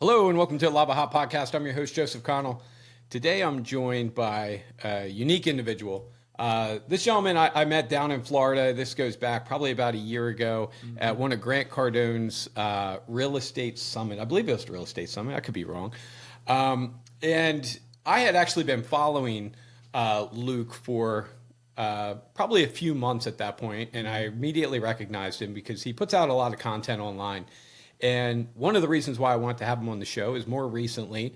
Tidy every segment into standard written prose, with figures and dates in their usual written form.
Hello and welcome to the Lavahot Podcast. I'm your host, Joseph Connell. Today I'm joined by a unique individual. This gentleman I met down in Florida. This goes back probably about a year ago at one of Grant Cardone's real estate summit. I believe it was the real estate summit. I could be wrong. And I had actually been following Luke for probably a few months at that point, and I immediately recognized him because he puts out a lot of content online. And one of the reasons why I want to have him on the show is more recently,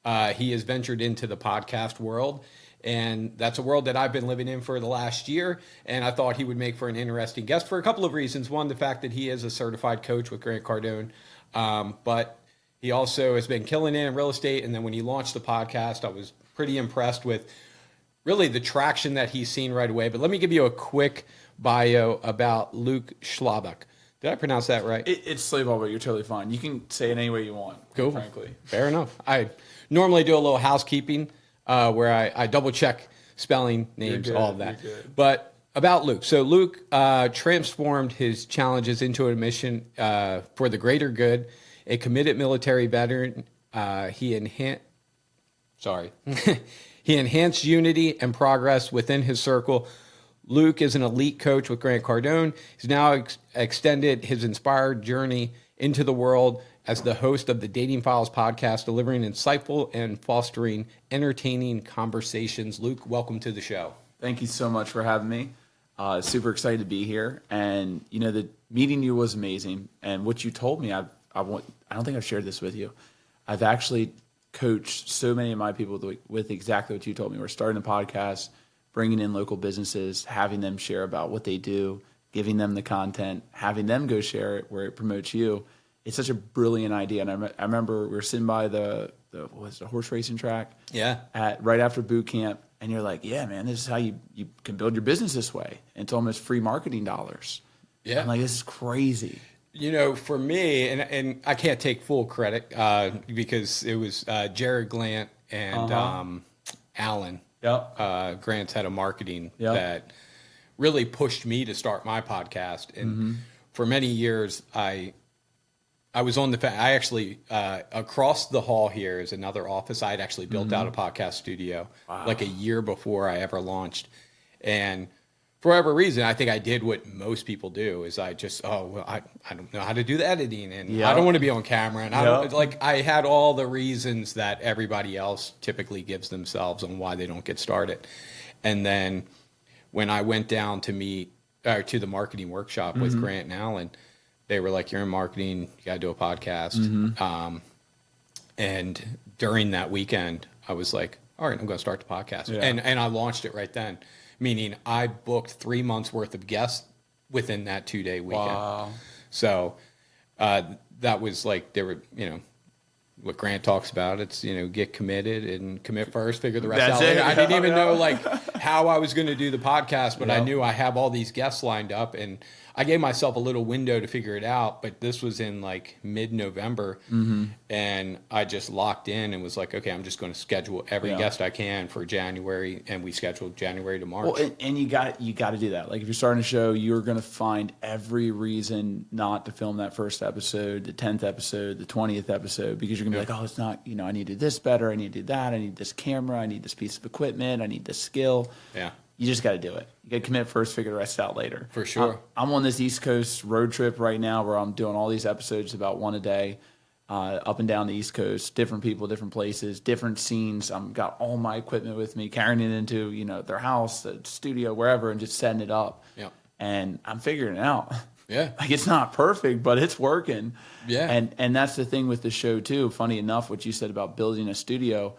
he has ventured into the podcast world. And that's a world that I've been living in for the last year. And I thought he would make for an interesting guest for a couple of reasons. One, the fact that he is a certified coach with Grant Cardone. But he also has been killing it in real estate. And then when he launched the podcast, I was pretty impressed with really the traction that he's seen right away. But let me give you a quick bio about Luke Schlabach. Did I pronounce that right? It's Schlabach, but you're totally fine. You can say it any way you want, cool. Frankly. Fair enough. I normally do a little housekeeping where I double check spelling, names, all of that. But about Luke. So Luke transformed his challenges into a mission for the greater good. A committed military veteran, he enhanced unity and progress within his circle. Luke is an elite coach with Grant Cardone. He's now extended his inspired journey into the world as the host of the Dating Files podcast, delivering insightful and fostering entertaining conversations. Luke, welcome to the show. Thank you so much for having me. Super excited to be here. And, you know, the meeting you was amazing. And what you told me, I don't think I've shared this with you. I've actually coached so many of my people with exactly what you told me. We're starting a podcast, bringing in local businesses, having them share about what they do, giving them the content, having them go share it where it promotes you. It's such a brilliant idea. And I remember we were sitting by the horse racing track right after boot camp. And you're like, yeah, man, this is how you can build your business this way. And it's almost free marketing dollars. Yeah. I'm like, this is crazy. You know, for me, and I can't take full credit because it was Jared Glant and Alan. Yep. Grant's head of marketing that really pushed me to start my podcast. And for many years, I was on I actually, across the hall here is another office. I had actually built out a podcast studio like a year before I ever launched. And for whatever reason, I think I did what most people do is I just, I don't know how to do the editing and I don't want to be on camera. And I had all the reasons that everybody else typically gives themselves on why they don't get started. And then when I went down to to the marketing workshop with Grant and Alan, they were like, you're in marketing, you got to do a podcast. And during that weekend, I was like, all right, I'm going to start the podcast. Yeah. And I launched it right then. Meaning I booked 3 months worth of guests within that 2-day weekend. Wow. So that was like, there were, what Grant talks about. It's, get committed and commit first, figure the rest out later. I didn't even know like how I was going to do the podcast, but I knew I have all these guests lined up and I gave myself a little window to figure it out, but this was in like mid-November and I just locked in and was like, okay, I'm just going to schedule every guest I can for January, and we scheduled January to March. Well, and you got to do that. Like if you're starting a show, you're going to find every reason not to film that first episode, the 10th episode, the 20th episode, because you're going to be like, oh, it's not, I need to do this better, I need to do that, I need this camera, I need this piece of equipment, I need this skill. Yeah. You just got to do it. You got to commit first, figure the rest out later. For sure. I'm on this East Coast road trip right now where I'm doing all these episodes, about one a day, up and down the East Coast, different people, different places, different scenes. I've got all my equipment with me, carrying it into their house, the studio, wherever, and just setting it up. Yeah. And I'm figuring it out. Yeah. Like it's not perfect, but it's working. Yeah. And that's the thing with the show too. Funny enough, what you said about building a studio.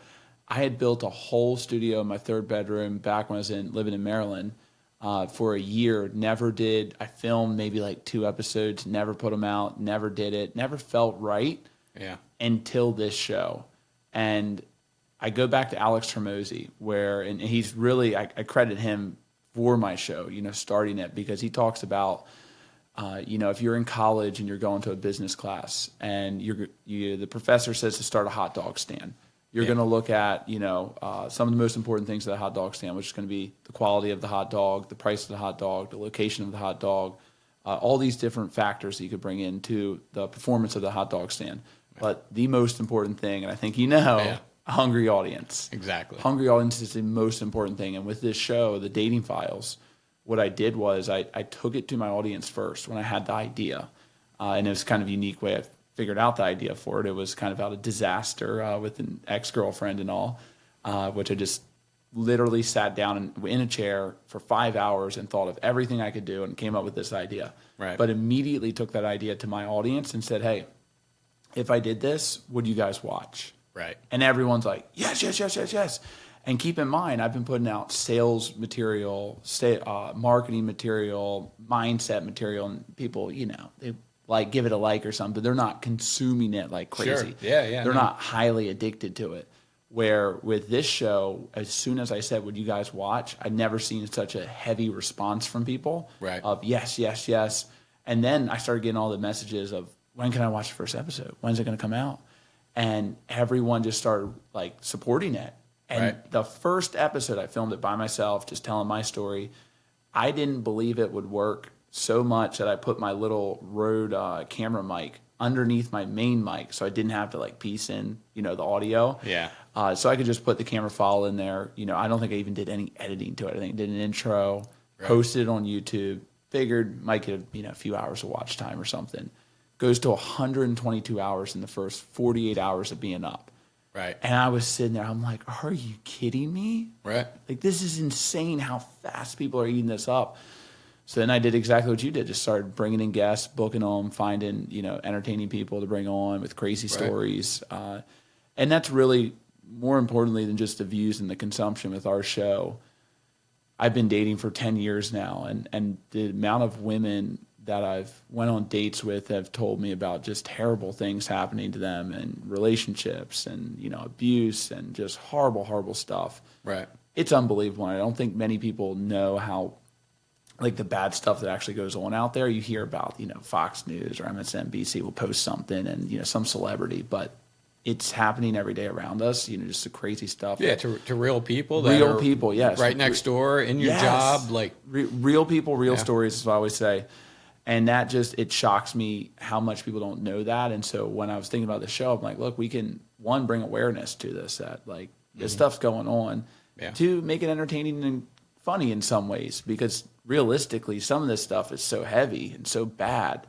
I had built a whole studio in my third bedroom back when I was living in Maryland for a year. I filmed maybe like 2 episodes, never put them out, never did it, never felt right until this show. And I go back to Alex Hormozi, and he's really, I credit him for my show, starting it, because he talks about, if you're in college and you're going to a business class and the professor says to start a hot dog stand. You're going to look at, some of the most important things of the hot dog stand, which is going to be the quality of the hot dog, the price of the hot dog, the location of the hot dog, all these different factors that you could bring into the performance of the hot dog stand. But the most important thing, and I think a hungry audience. Exactly. Hungry audience is the most important thing. And with this show, The Dating Files, what I did was I took it to my audience first when I had the idea. And it was kind of a unique way I figured out the idea for it. It was kind of out of disaster with an ex-girlfriend and all, which I just literally sat down in a chair for 5 hours and thought of everything I could do and came up with this idea. Right. But immediately took that idea to my audience and said, hey, if I did this, would you guys watch? Right. And everyone's like, yes, yes, yes, yes, yes. And keep in mind, I've been putting out sales material, marketing material, mindset material, and people, they like give it a like or something. They're not consuming it like crazy. Sure. Yeah. They're not highly addicted to it. Where with this show, as soon as I said, would you guys watch? I'd never seen such a heavy response from people of yes, yes, yes. And then I started getting all the messages of, when can I watch the first episode? When's it going to come out? And everyone just started like supporting it. And the first episode, I filmed it by myself, just telling my story. I didn't believe it would work so much that I put my little Rode camera mic underneath my main mic, so I didn't have to like piece in, the audio. Yeah. So I could just put the camera file in there. I don't think I even did any editing to it. I think I did an intro, posted it on YouTube, figured might get a few hours of watch time or something. Goes to 122 hours in the first 48 hours of being up. Right. And I was sitting there, I'm like, are you kidding me? Right. Like, this is insane how fast people are eating this up. So then I did exactly what you did. Just started bringing in guests, booking them, finding, entertaining people to bring on with crazy stories. And that's really more importantly than just the views and the consumption with our show. I've been dating for 10 years now. And the amount of women that I've went on dates with have told me about just terrible things happening to them and relationships and, abuse and just horrible, horrible stuff. Right. It's unbelievable. And I don't think many people know how, like, the bad stuff that actually goes on out there. You hear about, Fox News or MSNBC will post something and, some celebrity, but it's happening every day around us, just the crazy stuff. Yeah, to real people. Real people, yes. Right next door, in your job. Like real people, real stories is what I always say. And that it shocks me how much people don't know that. And so when I was thinking about the show, I'm like, look, we can, one, bring awareness to this, that like this stuff's going on. Yeah. Two, make it entertaining and funny in some ways, because realistically, some of this stuff is so heavy and so bad.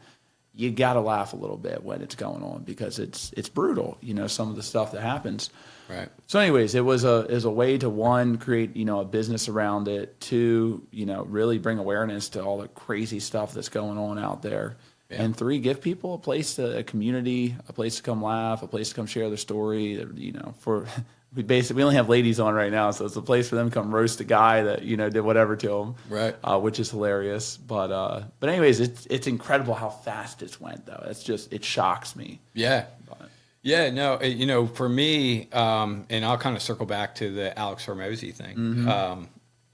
You got to laugh a little bit when it's going on because it's brutal, some of the stuff that happens. Right. So anyways, it was a way to, one, create, a business around it. Two, really bring awareness to all the crazy stuff that's going on out there. Yeah. And three, give people a community, a place to come laugh, a place to come share their story. We only have ladies on right now, so it's a place for them to come roast a guy that did whatever to them, right? Which is hilarious. But anyways, it's incredible how fast it's went though. It shocks me. Yeah. Yeah, no, for me, and I'll kind of circle back to the Alex Hormozy thing.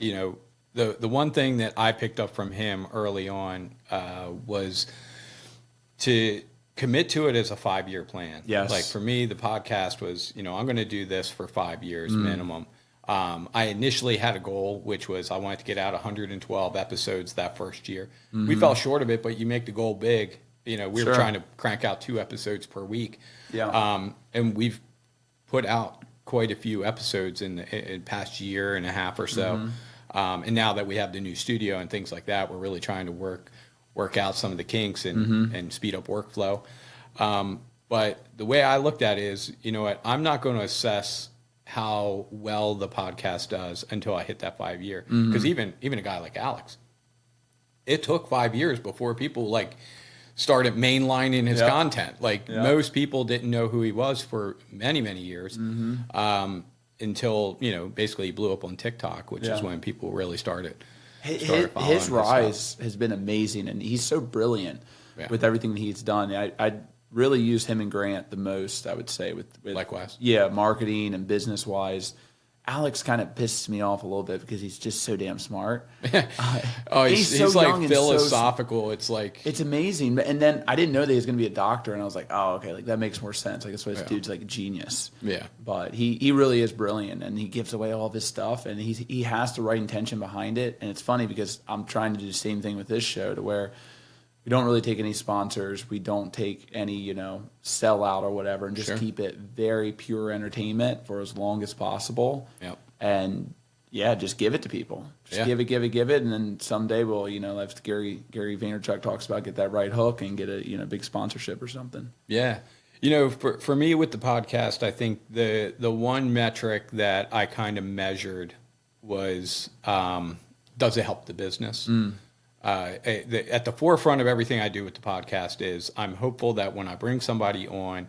Mm-hmm. The one thing that I picked up from him early on was to commit to it as a 5-year plan. Yes. Like for me, the podcast was, I'm going to do this for 5 years minimum. I initially had a goal, which was I wanted to get out 112 episodes that first year. Mm-hmm. We fell short of it, but you make the goal big. We were trying to crank out 2 episodes per week. Yeah. And we've put out quite a few episodes in the past year and a half or so. Mm-hmm. And now that we have the new studio and things like that, we're really trying to work out some of the kinks and speed up workflow. But the way I looked at it is, I'm not going to assess how well the podcast does until I hit that 5 year. Because even a guy like Alex, it took 5 years before people started mainlining his content. Most people didn't know who he was for many, many years until, basically he blew up on TikTok, which is when people really started his rise has been amazing, and he's so brilliant with everything that he's done. I really use him and Grant the most, I would say. With likewise. Yeah, marketing and business-wise. Alex kind of pisses me off a little bit because he's just so damn smart. He's so like philosophical. It's amazing. And then I didn't know that he was going to be a doctor, and I was like, oh, okay, that makes more sense. That's why this dude's like a genius. Yeah. But he really is brilliant, and he gives away all of his stuff, and he has the right intention behind it. And it's funny because I'm trying to do the same thing with this show, to where We don't really take any sponsors. We don't take any, sellout or whatever, and just keep it very pure entertainment for as long as possible. Yep. And just give it to people. Just give it, and then someday we'll, like Gary Vaynerchuk talks about, get that right hook and get a big sponsorship or something. Yeah. For me with the podcast, I think the one metric that I kind of measured was, does it help the business? At the forefront of everything I do with the podcast is I'm hopeful that when I bring somebody on,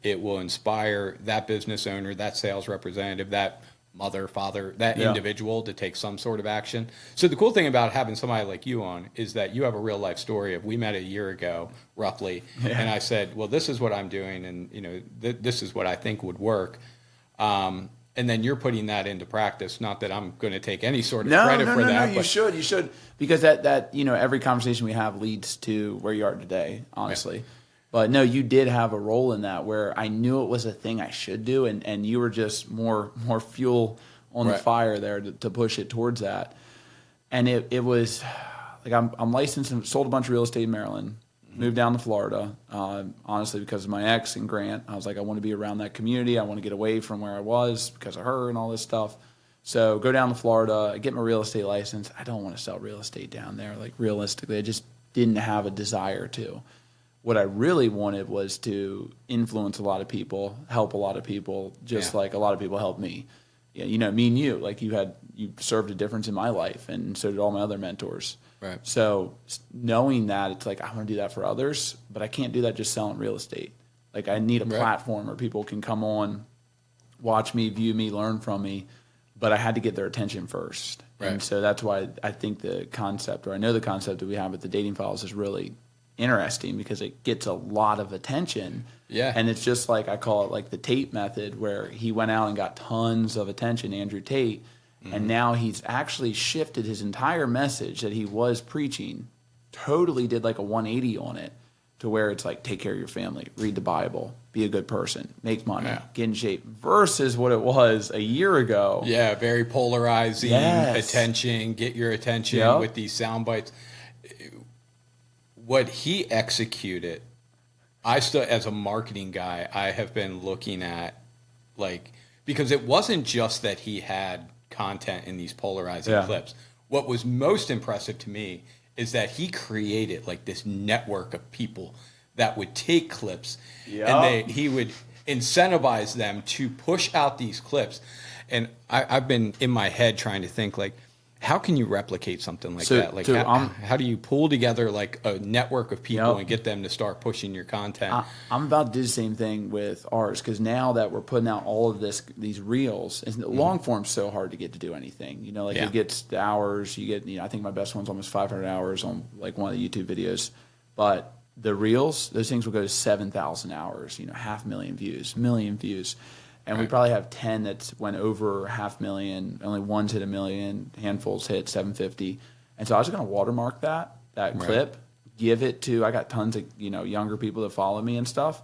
it will inspire that business owner, that sales representative, that mother, father, that individual to take some sort of action. So the cool thing about having somebody like you on is that you have a real life story of, we met a year ago roughly, and I said, well, this is what I'm doing, and this is what I think would work. And then you're putting that into practice. Not that I'm going to take any sort of credit for that. No, you should, because that every conversation we have leads to where you are today, honestly. Yeah. But no, you did have a role in that, where I knew it was a thing I should do, and you were just more fuel on the fire there to push it towards that. And it was like, I'm licensed and sold a bunch of real estate in Maryland. Moved down to Florida, honestly, because of my ex and Grant. I was like, I want to be around that community. I want to get away from where I was because of her and all this stuff. So go down to Florida, get my real estate license. I don't want to sell real estate down there. Like, realistically, I just didn't have a desire to. What I really wanted was to influence a lot of people, help a lot of people, just like a lot of people helped me. Yeah, me and you, like you served a difference in my life, and so did all my other mentors. Right. So knowing that, it's like, I want to do that for others, but I can't do that just selling real estate. Like, I need a platform where people can come on, watch me, view me, learn from me, but I had to get their attention first. Right. And so that's why I think the concept, or I know the concept that we have with the Dating Files, is really interesting, because it gets a lot of attention. Yeah. And it's just like, I call it like the Tate method, where he went out and got tons of attention, Andrew Tate. And now he's actually shifted his entire message that he was preaching, totally did like a 180 on it, to where it's like, take care of your family, read the Bible, be a good person, make money, get in shape, versus what it was a year ago. Yeah, very polarizing, attention, get your attention with these sound bites. What he executed, I still, as a marketing guy, I have been looking at, like, because it wasn't just that he had content in these polarizing clips. What was most impressive to me is that he created like this network of people that would take clips and he would incentivize them to push out these clips. And I've been in my head trying to think, like, how can you replicate something like that? Like, how do you pull together like a network of people and get them to start pushing your content? I'm about to do the same thing with ours, because now that we're putting out all of these reels, and long form's so hard to get to do anything. It gets the hours. You get, I think my best one's almost 500 hours on like one of the YouTube videos. But the reels, those things will go to 7,000 hours. 500,000 views, million views. And we probably have 10 that's went over 500,000. Only one's hit 1 million. Handfuls hit 750. And so I was going to watermark that clip, give it to, I got tons of younger people that follow me and stuff.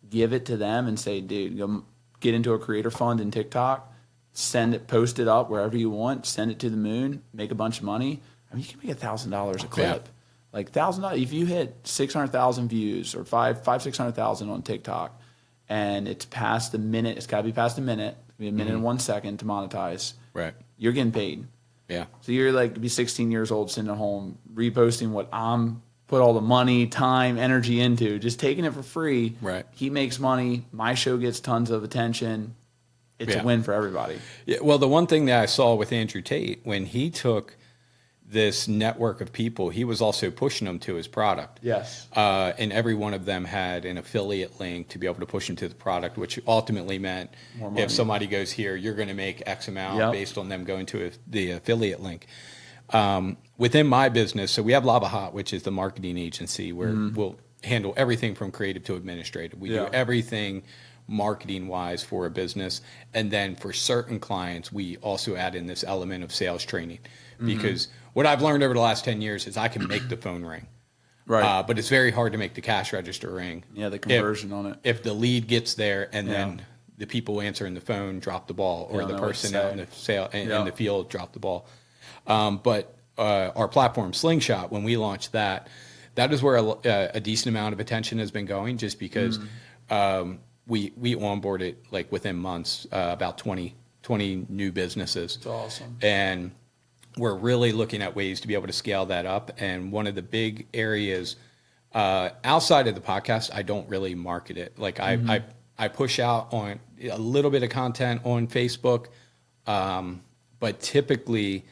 Give it to them and say, dude, go get into a creator fund in TikTok, send it, post it up wherever you want, send it to the moon, make a bunch of money. I mean, you can make $1,000 a clip. Yeah. Like $1,000, if you hit 600,000 views or 600,000 on TikTok, and it's past the minute, it's got to be past a minute, a minute and 1 second to monetize. Right. You're getting paid. Yeah. So you're like, be 16 years old, sitting at home, reposting what I'm put all the money, time, energy into, just taking it for free. Right. He makes money. My show gets tons of attention. It's a win for everybody. Yeah. Well, the one thing that I saw with Andrew Tate, when he took this network of people, he was also pushing them to his product. Yes. And every one of them had an affiliate link to be able to push them to the product, which ultimately meant if somebody goes here, you're going to make X amount based on them going to the affiliate link. Within my business, so we have Lavahot, which is the marketing agency where we'll handle everything from creative to administrative. We do everything marketing-wise for a business. And then for certain clients, we also add in this element of sales training. Because what I've learned over the last 10 years is I can make the phone ring. Right. But it's very hard to make the cash register ring. Yeah, the conversion on it. If the lead gets there and then the people answering the phone drop the ball, or the person out in the field drop the ball. But our platform, Slingshot, when we launched that, that is where a decent amount of attention has been going, just because we onboarded like within months about 20 new businesses. That's awesome. And we're really looking at ways to be able to scale that up. And one of the big areas outside of the podcast, I don't really market it. Like I push out on a little bit of content on Facebook, but typically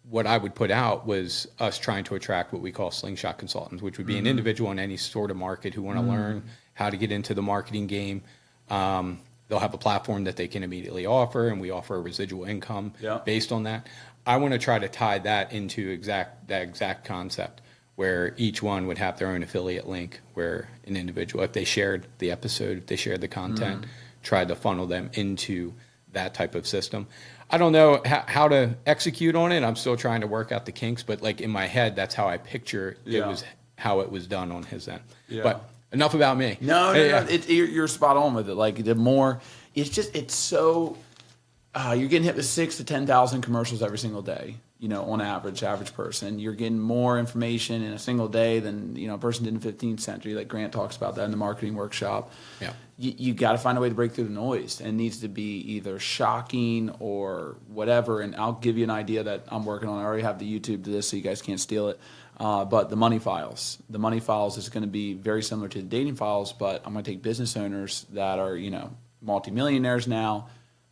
what I would put out was us trying to attract what we call slingshot consultants, which would be an individual in any sort of market who want to learn how to get into the marketing game. They'll have a platform that they can immediately offer, and we offer a residual income based on that. I want to try to tie that into that exact concept, where each one would have their own affiliate link, where an individual, if they shared the episode, if they shared the content, tried to funnel them into that type of system. I don't know how to execute on it. I'm still trying to work out the kinks, but like in my head, that's how I picture it was how it was done on his end. Yeah. But enough about me. No. You're spot on with it. Like the more, it's so, you're getting hit with 6,000 to 10,000 commercials every single day. On average person. You're getting more information in a single day than, a person did in the 15th century. Like Grant talks about that in the marketing workshop. Yeah. You got to find a way to break through the noise, and it needs to be either shocking or whatever. And I'll give you an idea that I'm working on. I already have the YouTube to this, so you guys can't steal it. But the money files. The money files is going to be very similar to the dating files, but I'm going to take business owners that are, multimillionaires now,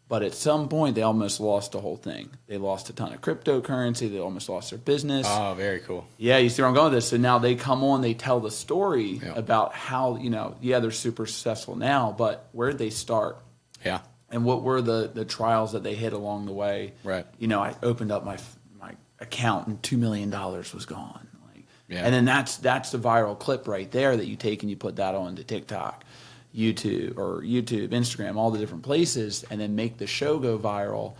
but at some point, they almost lost the whole thing. They lost a ton of cryptocurrency. They almost lost their business. Oh, very cool. Yeah, you see where I'm going with this. So now they come on, they tell the story about how, they're super successful now, but where did they start? Yeah. And what were the trials that they hit along the way? Right. I opened up my account and $2 million was gone. And then that's the viral clip right there that you take and you put that onto TikTok. YouTube, Instagram, all the different places, and then make the show go viral.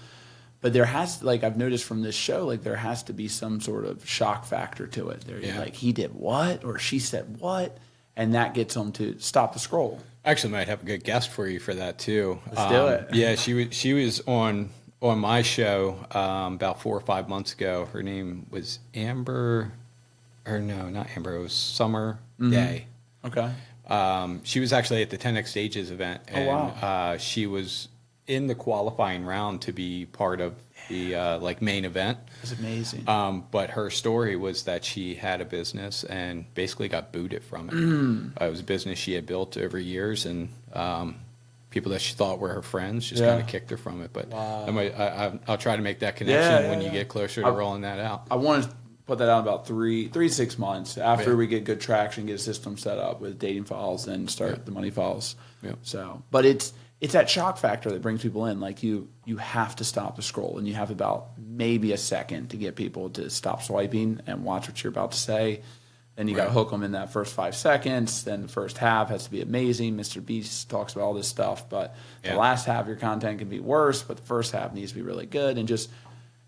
But there has, I've noticed from this show, there has to be some sort of shock factor to it. He did what, or she said what, and that gets them to stop the scroll. Actually, might have a good guest for you for that too. Let's do it. Yeah, she was on my show about 4 or 5 months ago. Her name was Amber, or no, not Amber. It was Summer Day. Okay. She was actually at the 10X Stages event, and she was in the qualifying round to be part of the main event. That's amazing. But her story was that she had a business and basically got booted from it. It was a business she had built over years, and people that she thought were her friends just kind of kicked her from it. But I'll try to make that connection when you get closer to rolling that out. I want to put that out in about 3 to 6 months after we get good traction, get a system set up with dating files, and start the money files. So, but it's that shock factor that brings people in. You have to stop the scroll, and you have about maybe a second to get people to stop swiping and watch what you're about to say. Then you got to hook them in that first 5 seconds. Then the first half has to be amazing. Mr. Beast talks about all this stuff, but the last half of your content can be worse, but the first half needs to be really good. And just,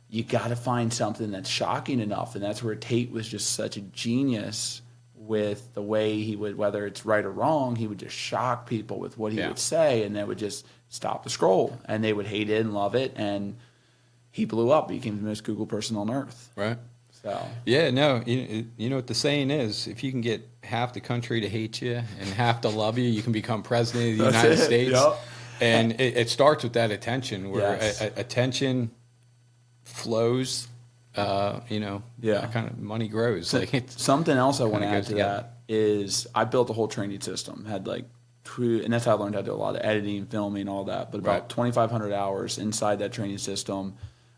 you got to find something that's shocking enough. And that's where Tate was just such a genius with the way he would, whether it's right or wrong, he would just shock people with what he would say, and that would just stop the scroll. And they would hate it and love it. And he blew up. He became the most Google person on earth. Right. So. Yeah, no, you know what the saying is, if you can get half the country to hate you and half to love you, you can become president of the United States. Yep. And it starts with that attention, where attention flows, kind of money grows. Something else I want to add to that is I built a whole training system. Had and that's how I learned how to do a lot of editing, filming, all that. But about 2,500 hours inside that training system.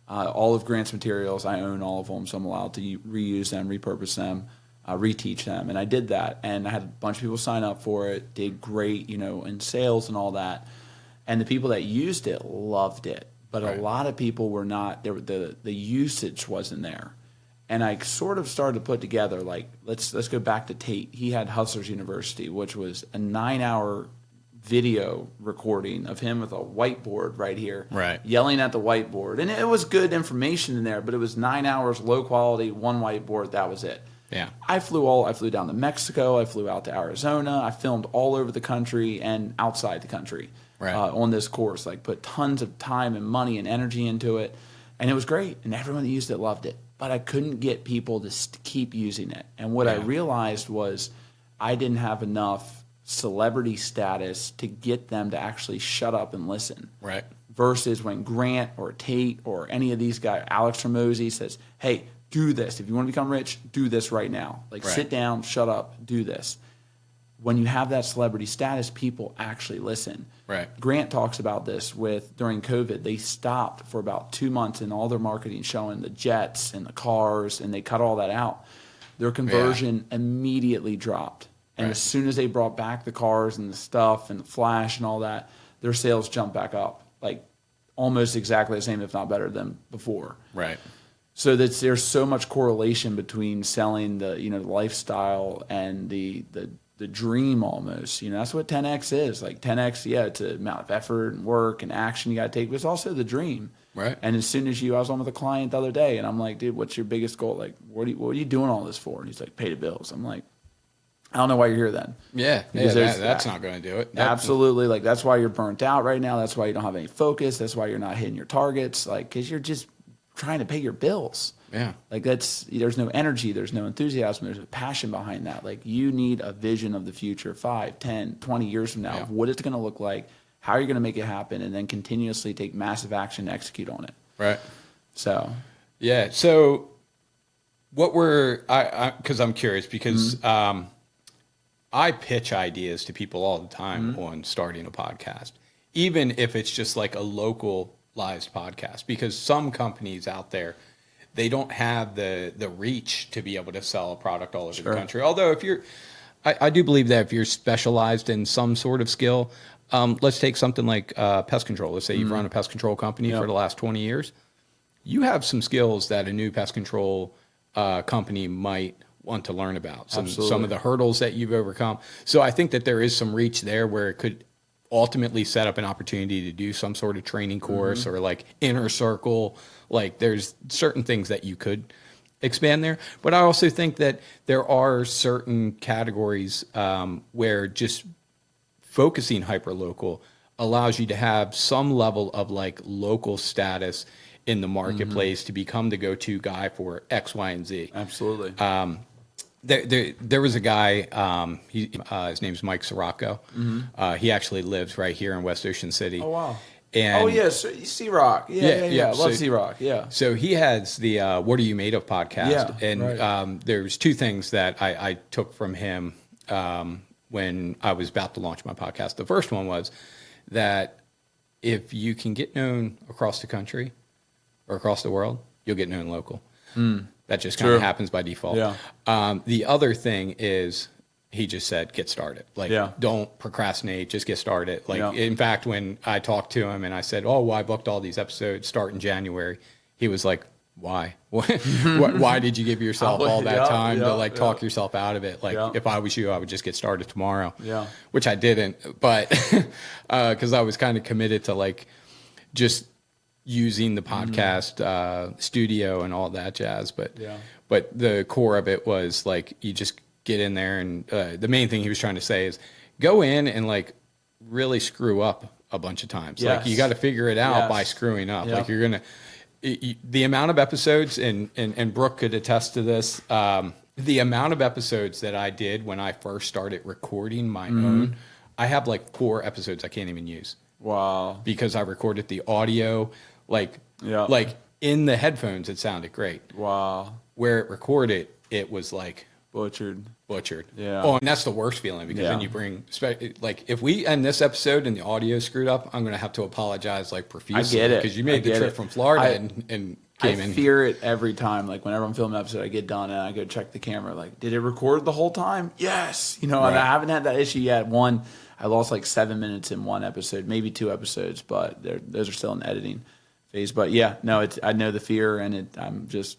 All of Grant's materials, I own all of them, so I'm allowed to reuse them, repurpose them, reteach them. And I did that, and I had a bunch of people sign up for it, did great, in sales and all that. And the people that used it loved it. But a lot of people were not, the usage wasn't there. And I sort of started to put together, let's go back to Tate. He had Hustlers University, which was a 9-hour video recording of him with a whiteboard right here, yelling at the whiteboard. And it was good information in there, but it was 9 hours, low quality, one whiteboard, that was it. Yeah. I flew down to Mexico, I flew out to Arizona, I filmed all over the country and outside the country on this course. Put tons of time and money and energy into it, and it was great, and everyone that used it loved it. but I couldn't get people to keep using it. And what I realized was I didn't have enough celebrity status to get them to actually shut up and listen. Right. Versus when Grant or Tate or any of these guys, Alex Ramosi says, hey, do this. If you want to become rich, do this right now. Like, sit down, shut up, do this. When you have that celebrity status, people actually listen. Right. Grant talks about this during COVID. They stopped for about 2 months in all their marketing showing the jets and the cars, and they cut all that out. Their conversion immediately dropped. And as soon as they brought back the cars and the stuff and the flash and all that, their sales jumped back up, like almost exactly the same, if not better than before. Right. So there's so much correlation between selling the the lifestyle and the dream almost. That's what 10X is. Like 10X, it's an amount of effort and work and action you got to take, but it's also the dream. Right. And as soon as I was on with a client the other day, and I'm like, dude, what's your biggest goal? Like, what are you doing all this for? And he's like, pay the bills. I'm like, I don't know why you're here then. Yeah, that's not going to do it. Absolutely. Like, that's why you're burnt out right now. That's why you don't have any focus. That's why you're not hitting your targets. Like, because you're just trying to pay your bills. Yeah. Like, there's no energy. There's no enthusiasm. There's a passion behind that. Like, you need a vision of the future 5, 10, 20 years from now of what it's going to look like, how you're going to make it happen, and then continuously take massive action to execute on it. Right. So. Yeah. So what because I'm curious because, I pitch ideas to people all the time on starting a podcast, even if it's just like a localized podcast, because some companies out there, they don't have the reach to be able to sell a product all over the country. Although I do believe that if you're specialized in some sort of skill, let's take something like pest control. Let's say you've run a pest control company for the last 20 years. You have some skills that a new pest control company might want to learn about, some of the hurdles that you've overcome. So I think that there is some reach there where it could ultimately set up an opportunity to do some sort of training course or like inner circle. Like, there's certain things that you could expand there. But I also think that there are certain categories where just focusing hyper-local allows you to have some level of like local status in the marketplace to become the go-to guy for X, Y, and Z. Absolutely. There was a guy, his name's Mike Sirocco. He actually lives right here in West Ocean City. Oh, wow. And C-Rock. Yeah. Love C-Rock. Yeah. So he has the What Are You Made Of podcast. Yeah, and there's two things that I took from him when I was about to launch my podcast. The first one was that if you can get known across the country or across the world, you'll get known local. That just kind of happens by default. Yeah. The other thing is, he just said, get started. Like, don't procrastinate, just get started. Like, in fact, when I talked to him and I said, oh, well, I booked all these episodes start in January, he was like, why? Why did you give yourself all that time to talk yourself out of it? Like, if I was you, I would just get started tomorrow. Yeah. Which I didn't, but because I was kind of committed to like just using the podcast studio and all that jazz. But the core of it was like, you just get in there, and the main thing he was trying to say is go in and like really screw up a bunch of times. Like, you got to figure it out by screwing up. Like, you're gonna the amount of episodes, and Brooke could attest to this. The amount of episodes that I did when I first started recording my own, I have like 4 episodes I can't even use. Wow. Because I recorded the audio, like in the headphones, it sounded great. Wow. Where it recorded, it was like butchered. Yeah. Oh, and that's the worst feeling, because then you bring, like, if we end this episode and the audio screwed up, I'm going to have to apologize like profusely. I get it. Because you made the trip from Florida and came in. I fear it every time. Like, whenever I'm filming an episode, I get done and I go check the camera. Like, did it record the whole time? Yes. And I haven't had that issue yet. I lost like 7 minutes in one episode, maybe 2 episodes, but those are still in the editing phase. But I know the fear, and I'm just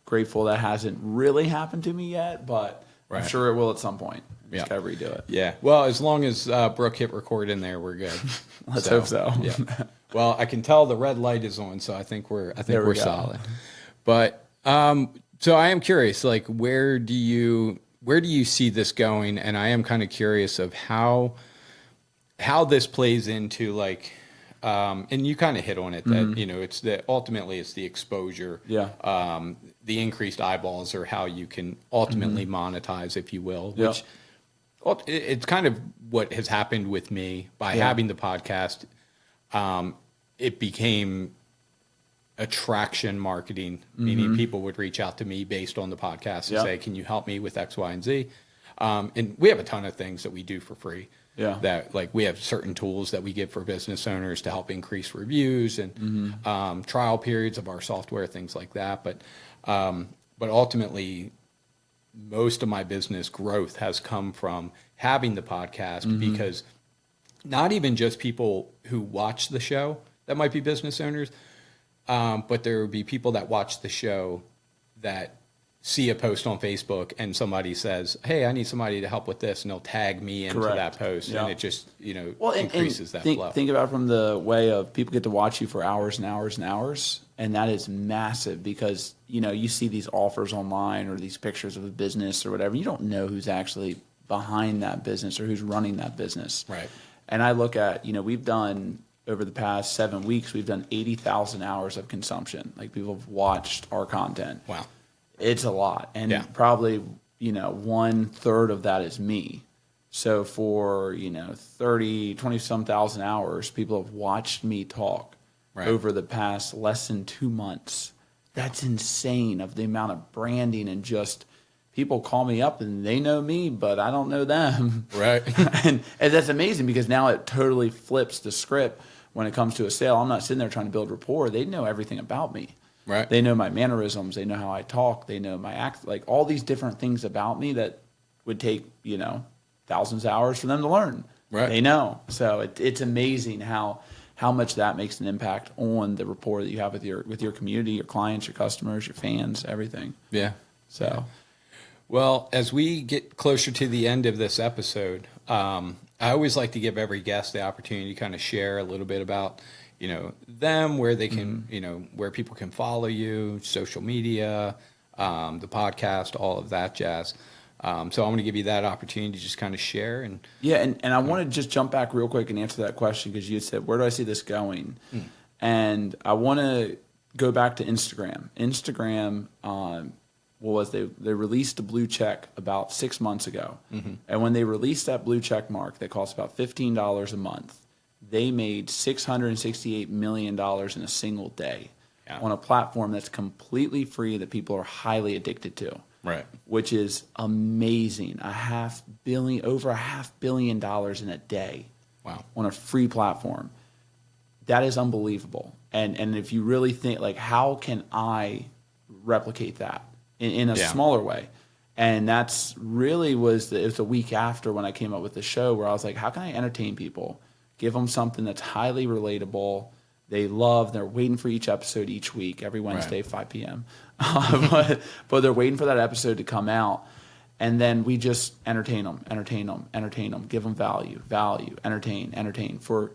grateful that hasn't really happened to me yet, but I'm sure it will at some point. Just gotta redo it. Yeah. Well, as long as Brooke hit record in there, we're good. Let's hope so. Yeah. Well, I can tell the red light is on, so I think we're solid. But so I am curious, like, where do you see this going? And I am kind of curious of how this plays into, like, and you kind of hit on it that, it's ultimately it's the exposure. Yeah. The increased eyeballs are how you can ultimately monetize, if you will, which it's kind of what has happened with me by having the podcast. It became attraction marketing, meaning people would reach out to me based on the podcast and say, can you help me with X, Y, and Z? And we have a ton of things that we do for free. Yeah. That like we have certain tools that we give for business owners to help increase reviews and trial periods of our software, things like that. But ultimately, most of my business growth has come from having the podcast because not even just people who watch the show that might be business owners, but there would be people that watch the show that see a post on Facebook and somebody says, hey, I need somebody to help with this, and they'll tag me into that post, and it just, increases that flow. Think about it from the way of people get to watch you for hours and hours and hours, and that is massive because, you see these offers online or these pictures of a business or whatever. You don't know who's actually behind that business or who's running that business. Right. And I look at, we've done, over the past 7 weeks, we've done 80,000 hours of consumption. Like, people have watched our content. Wow. It's a lot. And probably, 1/3 of that is me. So for, 20-some thousand hours, people have watched me talk over the past less than 2 months. That's insane of the amount of branding and just people call me up and they know me, but I don't know them. Right. and that's amazing because now it totally flips the script when it comes to a sale. I'm not sitting there trying to build rapport. They know everything about me. Right. They know my mannerisms. They know how I talk. They know my act, like all these different things about me that would take, thousands of hours for them to learn. Right. They know. So it's amazing how much that makes an impact on the rapport that you have with your community, your clients, your customers, your fans, everything. Yeah. So, well, as we get closer to the end of this episode, I always like to give every guest the opportunity to kind of share a little bit about, them, where they can, where people can follow you, social media, the podcast, all of that jazz. So I'm going to give you that opportunity to just kind of share. And I want to just jump back real quick and answer that question because you said, where do I see this going? And I want to go back to Instagram. Instagram, they released a blue check about 6 months ago. And when they released that blue check mark that costs about $15 a month, they made $668 million in a single day on a platform that's completely free that people are highly addicted to. Right. Which is amazing. Over $500 million in a day. Wow. On a free platform. That is unbelievable. And if you really think, like, how can I replicate that in a smaller way? And that's really it was a week after when I came up with the show where I was like, how can I entertain people? Give them something that's highly relatable. They're waiting for each episode each week, every Wednesday, 5 p.m. But they're waiting for that episode to come out. And then we just entertain them, give them value, entertain for,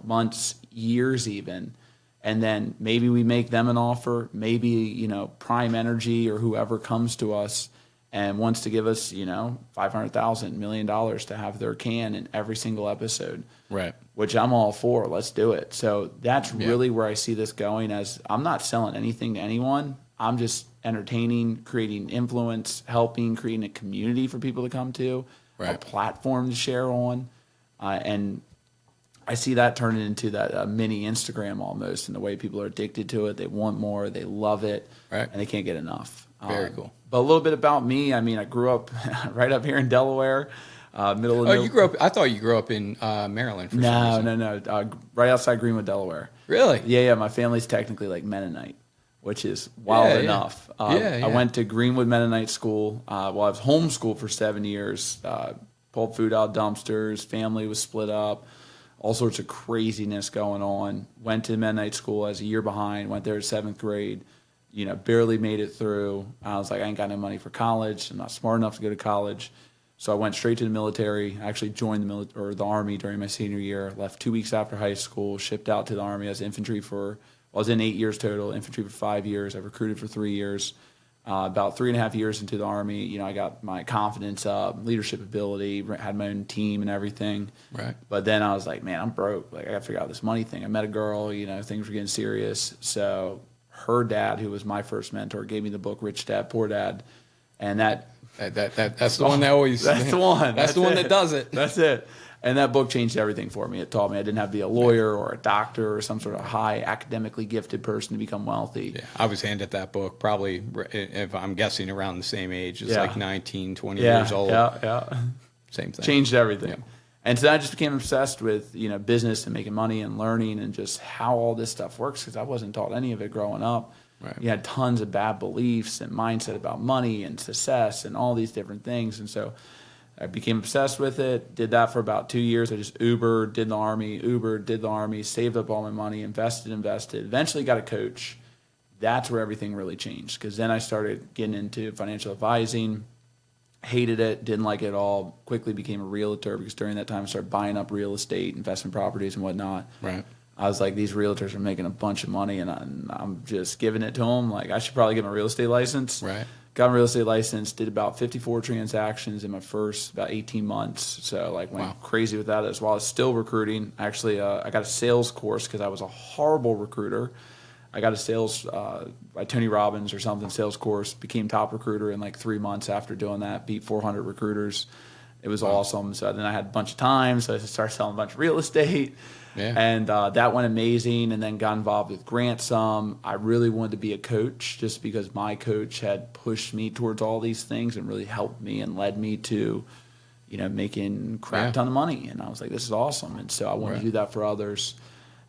months, years even. And then maybe we make them an offer, maybe, Prime Energy or whoever comes to us and wants to give us, $500,000, $1 million to have their can in every single episode. Right. Which I'm all for. Let's do it. So that's really where I see this going. As I'm not selling anything to anyone. I'm just entertaining, creating influence, creating a community for people to come to, a platform to share on. And I see that turning into that mini Instagram almost, in the way people are addicted to it. They want more. They love it. Right. And they can't get enough. Very cool. But a little bit about me. I mean, I grew up right up here in Delaware. You grew up? I thought you grew up in Maryland. For some reason. No. Right outside Greenwood, Delaware. Really? Yeah. My family's technically like Mennonite, which is wild enough. I went to Greenwood Mennonite School. I was homeschooled for 7 years. Pulled food out dumpsters. Family was split up. All sorts of craziness going on. Went to Mennonite School as a year behind. Went there in 7th grade. Barely made it through. I was like, I ain't got no money for college. I'm not smart enough to go to college. So I went straight to the military. I actually joined the Army during my senior year. Left 2 weeks after high school. Shipped out to the Army as infantry I was in 8 years total. Infantry for 5 years. I recruited for 3 years. About 3.5 years into the Army, you know, I got my confidence up, leadership ability, had my own team and everything. Right. But then I was like, man, I'm broke. Like, I got to figure out this money thing. I met a girl, you know, things were getting serious. So her dad, who was my first mentor, gave me the book Rich Dad, Poor Dad. And that's the one that always. That's the one. That's the one that does it. That's it. And that book changed everything for me. It taught me I didn't have to be a lawyer or a doctor or some sort of high academically gifted person to become wealthy. Yeah, I was handed that book probably, if I'm guessing, around the same age. It's like 19, 20 years old. Yeah. Same thing. Changed everything. Yeah. And so I just became obsessed with, you know, business and making money and learning and just how all this stuff works, because I wasn't taught any of it growing up. Right. You had tons of bad beliefs and mindset about money and success and all these different things. And so I became obsessed with it, did that for about 2 years. I just Ubered, did the Army, saved up all my money, invested. Eventually got a coach. That's where everything really changed, because then I started getting into financial advising. Hated it, didn't like it at all. Quickly became a realtor, because during that time I started buying up real estate, investment properties and whatnot. Right. I was like, these realtors are making a bunch of money, and I'm just giving it to them. Like, I should probably get my real estate license. Right. Got my real estate license, did about 54 transactions in my first about 18 months. So, like, went crazy with that as well. I was still recruiting. Actually, I got a sales course because I was a horrible recruiter. I got a sales by Tony Robbins or something, sales course, became top recruiter in like 3 months after doing that, beat 400 recruiters. It was awesome. So then I had a bunch of time, so I started selling a bunch of real estate. Yeah. And that went amazing, and then got involved with Grant some. I really wanted to be a coach, just because my coach had pushed me towards all these things and really helped me and led me to, you know, making crap ton of money. And I was like, this is awesome. And so I wanted to do that for others.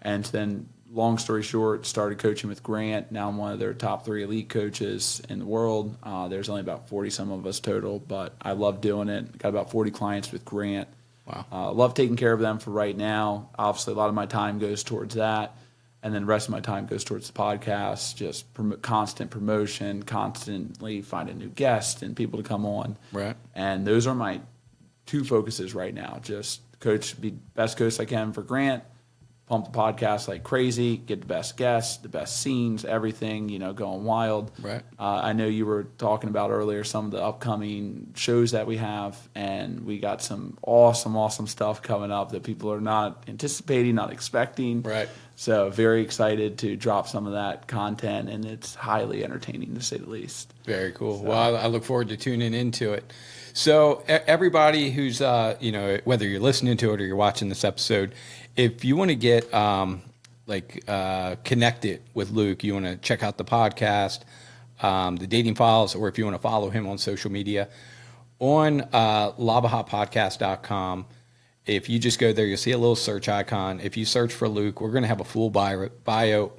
And then, long story short, started coaching with Grant. Now I'm one of their top 3 elite coaches in the world. There's only about 40-some of us total, but I love doing it. Got about 40 clients with Grant. Wow. Love taking care of them for right now. Obviously, a lot of my time goes towards that. And then the rest of my time goes towards the podcast, just constant promotion, constantly finding new guests and people to come on. Right. And those are my 2 focuses right now. Just be best coach I can for Grant, pump the podcast like crazy, get the best guests, the best scenes, everything, you know, going wild. Right. I know you were talking about earlier some of the upcoming shows that we have, and we got some awesome stuff coming up that people are not anticipating, not expecting. Right. So very excited to drop some of that content, and it's highly entertaining, to say the least. Very cool. So, well, I look forward to tuning into it. So everybody who's, you know, whether you're listening to it or you're watching this episode, if you want to get connected with Luke, you want to check out the podcast, the Dating Files, or if you want to follow him on social media, on lavahotpodcast.com. If you just go there, you'll see a little search icon. If you search for Luke, we're going to have a full bio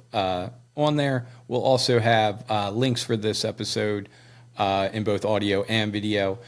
on there. We'll also have links for this episode in both audio and video.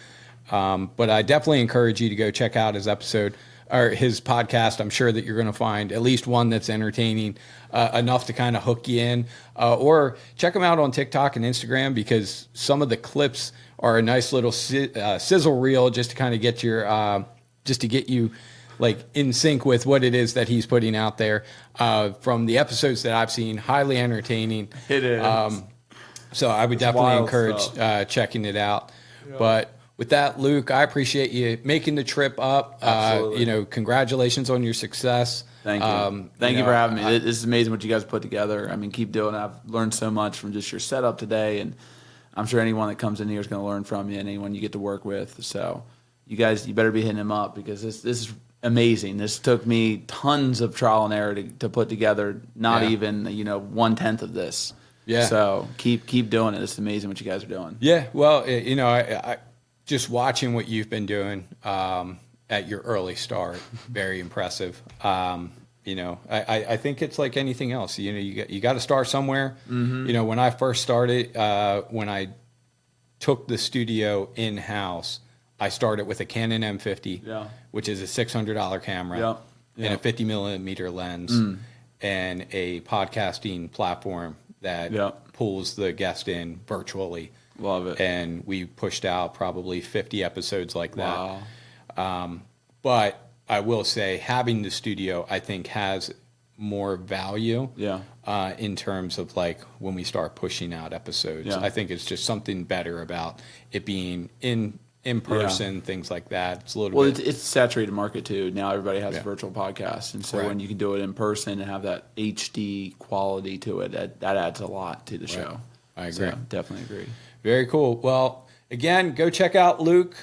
But I definitely encourage you to go check out his episode or his podcast. I'm sure that you're going to find at least one that's entertaining enough to kind of hook you in. Or check him out on TikTok and Instagram, because some of the clips are a nice little sizzle reel just to kind of get your just to get you like in sync with what it is that he's putting out there. From the episodes that I've seen, highly entertaining. It is. So I would definitely encourage checking it out. Yeah. But with that, Luke, I appreciate you making the trip up. You know, congratulations on your success. Thank you. Thank you for having me. This is amazing what you guys put together. I mean, keep doing it. I've learned so much from just your setup today, and I'm sure anyone that comes in here is going to learn from you, and anyone you get to work with. So you guys, you better be hitting them up, because this is amazing. This took me tons of trial and error to put together, not even, you know, 1/10 of this. Yeah. So keep doing it. It's amazing what you guys are doing. Yeah. Well, you know, I just watching what you've been doing at your early start, very impressive. You know, I think it's like anything else. You know, you got to start somewhere. Mm-hmm. You know, when I first started, when I took the studio in-house, I started with a Canon M50, which is a $600 camera and a 50 millimeter lens and a podcasting platform that pulls the guest in virtually. Love it. And we pushed out probably 50 episodes like that. Wow. But I will say, having the studio, I think, has more value. Yeah. In terms of like when we start pushing out episodes. Yeah. I think it's just something better about it being in person, things like that. It's a little bit. It's a saturated market too. Now everybody has a Yeah. virtual podcast, and so Right. when you can do it in person and have that HD quality to it, that adds a lot to the show. I agree. So, definitely agree. Very cool. Well, again, go check out Luke.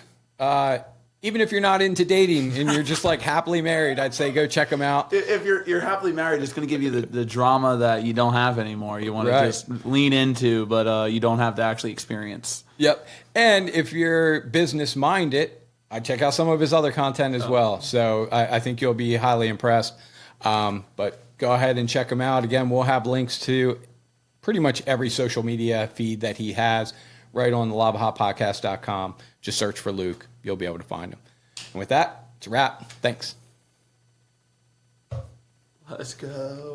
Even if you're not into dating and you're just like happily married, I'd say go check him out. If you're happily married, it's going to give you the drama that you don't have anymore. You want to just lean into, but you don't have to actually experience. Yep. And if you're business minded, I'd check out some of his other content as well. So I think you'll be highly impressed. But go ahead and check him out. Again, we'll have links to pretty much every social media feed that he has right on the lavahotpodcast.com. Just search for Luke. You'll be able to find him. And with that, it's a wrap. Thanks. Let's go.